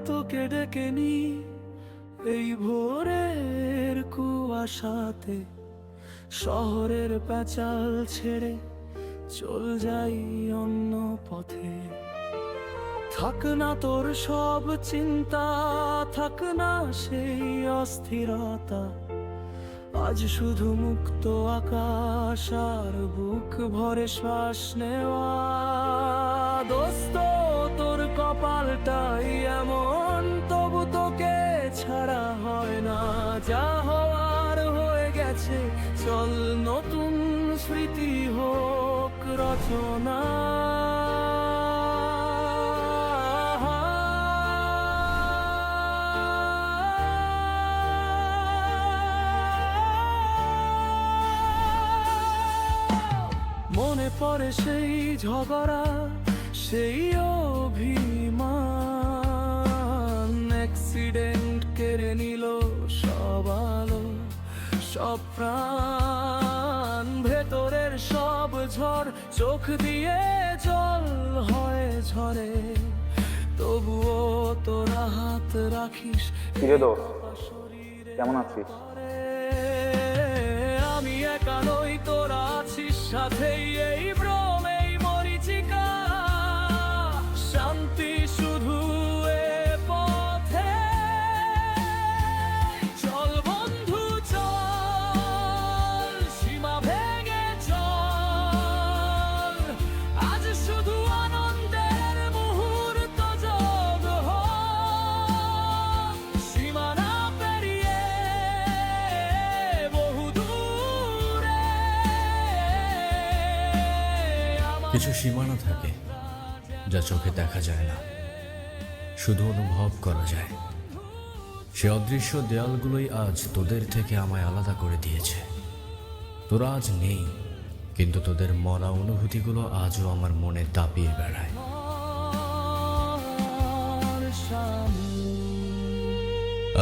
তোকে ডেকে নি এই ভোরের কুয়াশাতে, শহরের প্যাচাল ছেড়ে চল যাই অন্য পথে। থাক না তোর সব চিন্তা, থাক না সেই অস্থিরতা, আজ শুধু মুক্ত আকাশ আর বুক ভরে শ্বাস নেওয়া। দোস্ত তোর কপালটাই এমন, তবু তোকে ছাড়া হয় না। যা হওয়ার হয়ে গেছে, চল নতুন স্মৃতি হোক রচনা। মনে পড়ে সেই ঝগড়া, সেই অভিমান, অ্যাক্সিডেন্ট কেড়ে নিল সব আলো, সব প্রাণ। ভেতরের সব ঝড় চোখ দিয়ে জল হয়ে ঝরে, তবুও তোরা হাত রাখিস। কিরে দোস্ত, কেমন আছিস? আমি একা নই, তোরা আছিস সাথেই। এই ভ্রম, এই মরিচিকা, শান্তি শুধু এ পথে। চল বন্ধু চল, সীমা ভেঙে চল, আজ শুধু আনন্দের মুহূর্ত যোগ হোক। সীমানা পেরিয়ে বহু দূরে। কিছু সীমানা থাকে যা চোখে দেখা যায় না, শুধু অনুভব করা যায়। সে অদৃশ্য দেয়ালগুলোই আজ তোদের থেকে আমায় আলাদা করে দিয়েছে। তোরা আজ নেই, কিন্তু তোদের মরা অনুভূতিগুলো আজও আমার মনে দাপিয়ে বেড়ায়।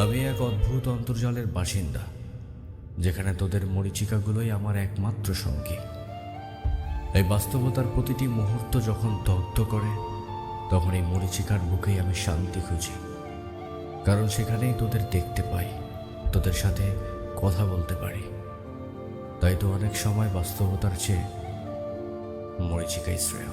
আমি এক অদ্ভুত অন্তর্জালের বাসিন্দা, যেখানে তোদের মরিচিকাগুলোই আমার একমাত্র সঙ্গী। এই বাস্তবতার প্রতিটি মুহূর্ত যখন দগ্ধ করে, তখন এই মরিচিকার বুকেই আমি শান্তি খুঁজি। কারণ সেখানেই তোদের দেখতে পাই, তোদের সাথে কথা বলতে পারি। তাই তো অনেক সময় বাস্তবতার চেয়ে মরিচিকাই শ্রেয়।